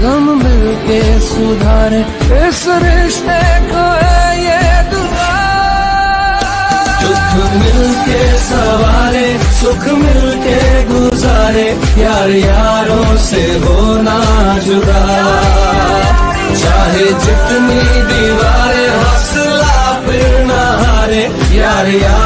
गम मिलके सुधारे इस रिश्ते को है ये दुआ। दुख मिलके सवारे सुख मिलके गुजारे, यार यारों से होना जुदा। चाहे जितनी दीवारें हौसला फिर न हारे, यार यार